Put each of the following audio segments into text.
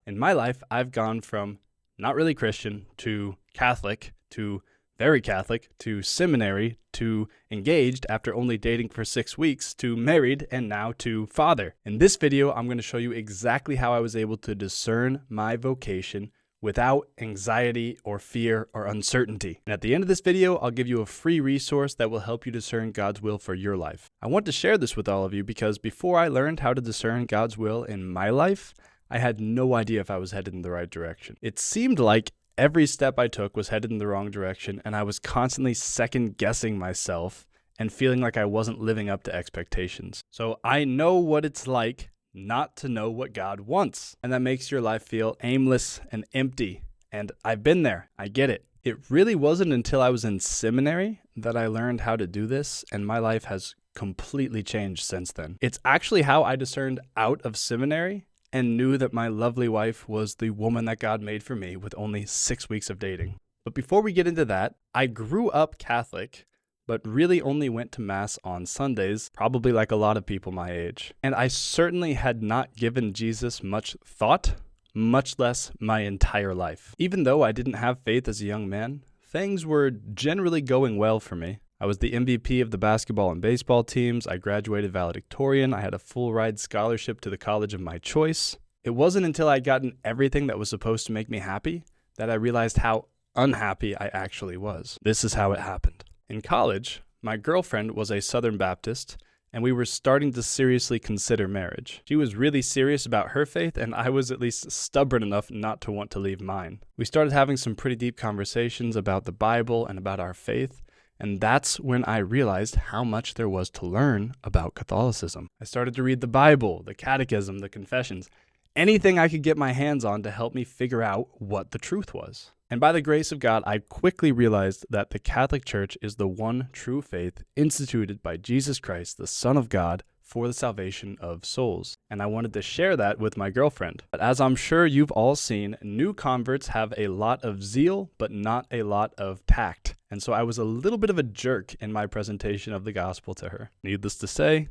In my life, I've gone from not really Christian to Catholic to very Catholic to seminary to engaged after only dating for 6 weeks to married and now to father. In this video, I'm going to show you exactly how I was able to discern my vocation without anxiety or fear or uncertainty. And at the end of this video, I'll give you a free resource that will help you discern God's will for your life. I want to share this with all of you because before I learned how to discern God's will in my life, I had no idea if I was headed in the right direction. It seemed like every step I took was headed in the wrong direction, and I was constantly second-guessing myself and feeling like I wasn't living up to expectations. So I know what it's like not to know what God wants, and that makes your life feel aimless and empty. And I've been there. I get it. It really wasn't until I was in seminary that I learned how to do this, and my life has completely changed since then. It's actually how I discerned out of seminary and knew that my lovely wife was the woman that God made for me with only 6 weeks of dating. But before we get into that, I grew up Catholic, but really only went to Mass on Sundays, probably like a lot of people my age. And I certainly had not given Jesus much thought, much less my entire life. Even though I didn't have faith as a young man, things were generally going well for me. I was the MVP of the basketball and baseball teams. I graduated valedictorian. I had a full ride scholarship to the college of my choice. It wasn't until I'd gotten everything that was supposed to make me happy that I realized how unhappy I actually was. This is how it happened. In college, my girlfriend was a Southern Baptist, and we were starting to seriously consider marriage. She was really serious about her faith, and I was at least stubborn enough not to want to leave mine. We started having some pretty deep conversations about the Bible and about our faith, and that's when I realized how much there was to learn about Catholicism. I started to read the Bible, the Catechism, the Confessions, anything I could get my hands on to help me figure out what the truth was. And by the grace of God, I quickly realized that the Catholic Church is the one true faith instituted by Jesus Christ, the Son of God, for the salvation of souls. And I wanted to share that with my girlfriend. But as I'm sure you've all seen, new converts have a lot of zeal, but not a lot of tact. And so I was a little bit of a jerk in my presentation of the gospel to her. Needless to say,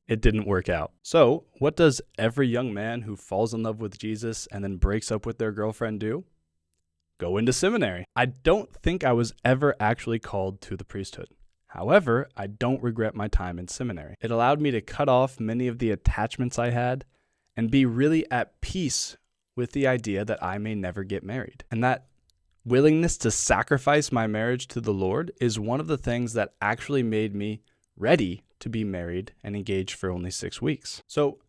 it didn't work out. So what does every young man who falls in love with Jesus and then breaks up with their girlfriend do? Go into seminary. I don't think I was ever actually called to the priesthood. However, I don't regret my time in seminary. It allowed me to cut off many of the attachments I had and be really at peace with the idea that I may never get married. And that willingness to sacrifice my marriage to the Lord is one of the things that actually made me ready to be married and engaged for only 6 weeks. So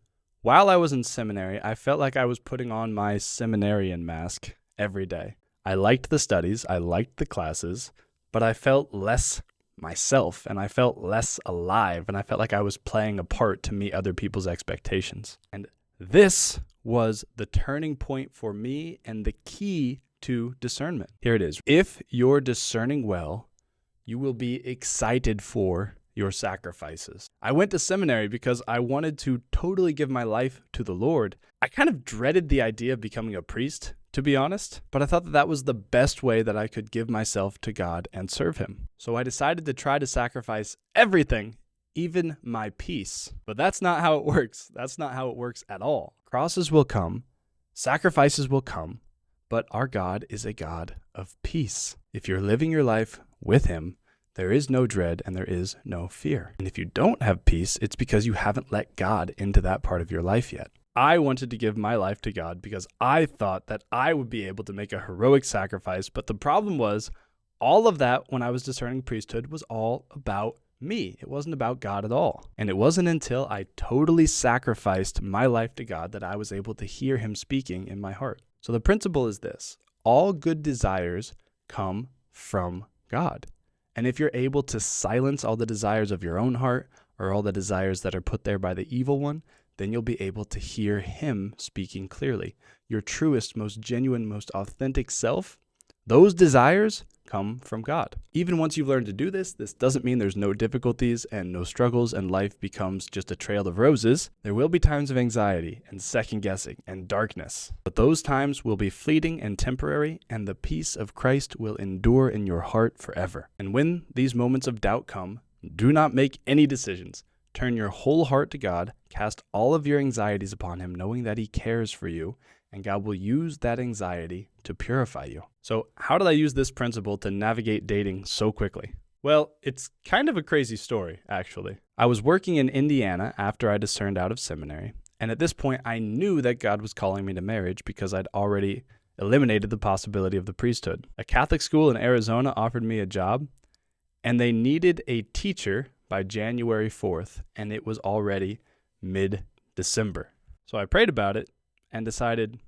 while I was in seminary, I felt like I was putting on my seminarian mask every day. I liked the studies, I liked the classes, but I felt less myself and I felt less alive and I felt like I was playing a part to meet other people's expectations. And this was the turning point for me and the key to discernment. Here it is. If you're discerning well, you will be excited for your sacrifices. I went to seminary because I wanted to totally give my life to the Lord. I kind of dreaded the idea of becoming a priest, to be honest, but I thought that that was the best way that I could give myself to God and serve Him. So I decided to try to sacrifice everything, even my peace. But that's not how it works. That's not how it works at all. Crosses will come, sacrifices will come, but our God is a God of peace. If you're living your life with Him, there is no dread and there is no fear. And if you don't have peace, it's because you haven't let God into that part of your life yet. I wanted to give my life to God because I thought that I would be able to make a heroic sacrifice. But the problem was, all of that when I was discerning priesthood was all about me. It wasn't about God at all. And it wasn't until I totally sacrificed my life to God that I was able to hear Him speaking in my heart. So the principle is this: all good desires come from God. And if you're able to silence all the desires of your own heart or all the desires that are put there by the evil one, then you'll be able to hear Him speaking clearly. Your truest, most genuine, most authentic self, those desires come from God. Even once you've learned to do this, this doesn't mean there's no difficulties and no struggles and life becomes just a trail of roses. There will be times of anxiety and second guessing and darkness, but those times will be fleeting and temporary, and the peace of Christ will endure in your heart forever. And when these moments of doubt come, do not make any decisions. Turn your whole heart to God, cast all of your anxieties upon Him, knowing that He cares for you, and God will use that anxiety to purify you. So how did I use this principle to navigate dating so quickly? Well, it's kind of a crazy story, actually. I was working in Indiana after I discerned out of seminary, and at this point I knew that God was calling me to marriage because I'd already eliminated the possibility of the priesthood. A Catholic school in Arizona offered me a job, and they needed a teacher by January 4th, and it was already mid-December. So I prayed about it and decided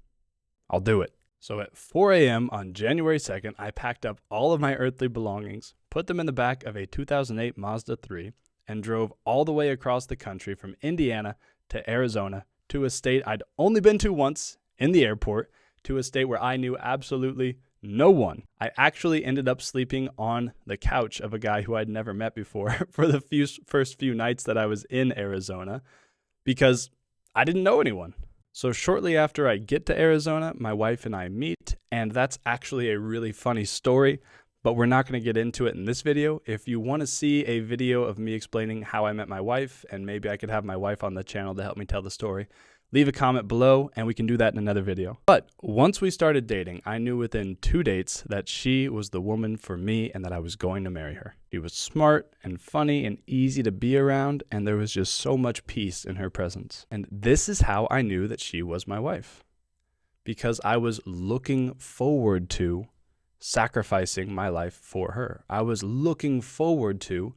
I'll do it. So at 4 a.m. on January 2nd, I packed up all of my earthly belongings, put them in the back of a 2008 Mazda 3, and drove all the way across the country from Indiana to Arizona to a state I'd only been to once, in the airport, to a state where I knew absolutely no one. I actually ended up sleeping on the couch of a guy who I'd never met before for the first few nights that I was in Arizona because I didn't know anyone. So shortly after I get to Arizona, my wife and I meet, and that's actually a really funny story, but we're not going to get into it in this video. If you want to see a video of me explaining how I met my wife, and maybe I could have my wife on the channel to help me tell the story, leave a comment below and we can do that in another video. But once we started dating, I knew within 2 dates that she was the woman for me and that I was going to marry her. She was smart and funny and easy to be around, and there was just so much peace in her presence. And this is how I knew that she was my wife, because I was looking forward to sacrificing my life for her. I was looking forward to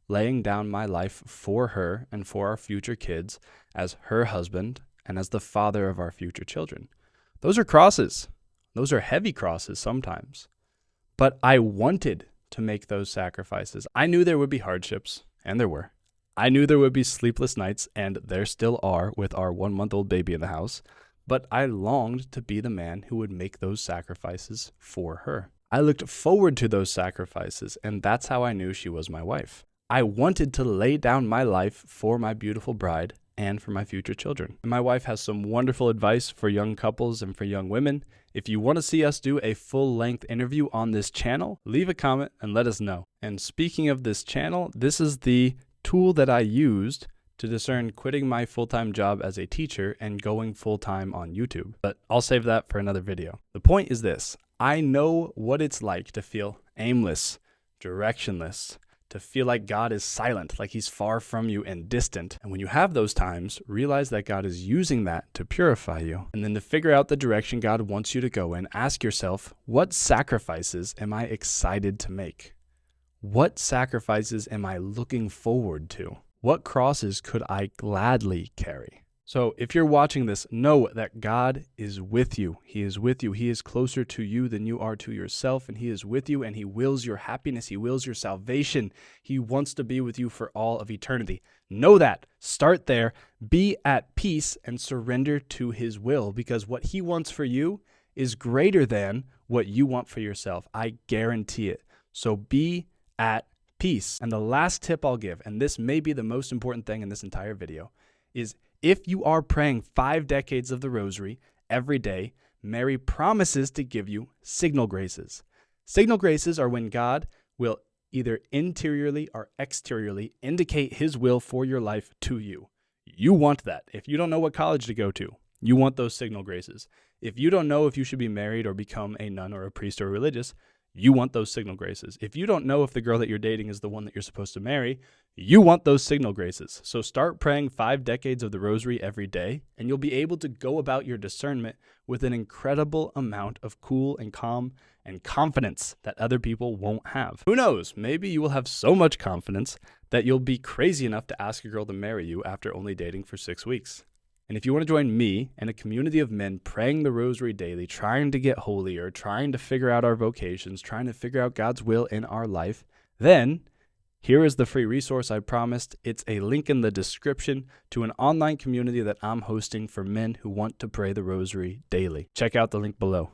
laying down my life for her and for our future kids as her husband and as the father of our future children. Those are crosses. Those are heavy crosses sometimes. But I wanted to make those sacrifices. I knew there would be hardships, and there were. I knew there would be sleepless nights, and there still are with our 1-month-old baby in the house. But I longed to be the man who would make those sacrifices for her. I looked forward to those sacrifices, and that's how I knew she was my wife. I wanted to lay down my life for my beautiful bride and for my future children. And my wife has some wonderful advice for young couples and for young women. If you want to see us do a full-length interview on this channel, leave a comment and let us know. And speaking of this channel, this is the tool that I used to discern quitting my full-time job as a teacher and going full-time on YouTube. But I'll save that for another video. The point is this: I know what it's like to feel aimless, directionless, to feel like God is silent, like he's far from you and distant. And when you have those times, realize that God is using that to purify you. And then to figure out the direction God wants you to go in, ask yourself, what sacrifices am I excited to make? What sacrifices am I looking forward to? What crosses could I gladly carry? So if you're watching this, know that God is with you. He is with you. He is closer to you than you are to yourself, and he is with you, and he wills your happiness. He wills your salvation. He wants to be with you for all of eternity. Know that. Start there. Be at peace and surrender to his will, because what he wants for you is greater than what you want for yourself. I guarantee it. So be at peace. And the last tip I'll give, and this may be the most important thing in this entire video, is if you are praying 5 decades of the rosary every day, Mary promises to give you signal graces. Signal graces are when God will either interiorly or exteriorly indicate his will for your life to you. You want that. If you don't know what college to go to, you want those signal graces. If you don't know if you should be married or become a nun or a priest or religious, you want those signal graces. If you don't know if the girl that you're dating is the one that you're supposed to marry, you want those signal graces. So start praying 5 decades of the rosary every day, and you'll be able to go about your discernment with an incredible amount of cool and calm and confidence that other people won't have. Who knows? Maybe you will have so much confidence that you'll be crazy enough to ask a girl to marry you after only dating for 6 weeks. And if you want to join me and a community of men praying the rosary daily, trying to get holier, trying to figure out our vocations, trying to figure out God's will in our life, then here is the free resource I promised. It's a link in the description to an online community that I'm hosting for men who want to pray the rosary daily. Check out the link below.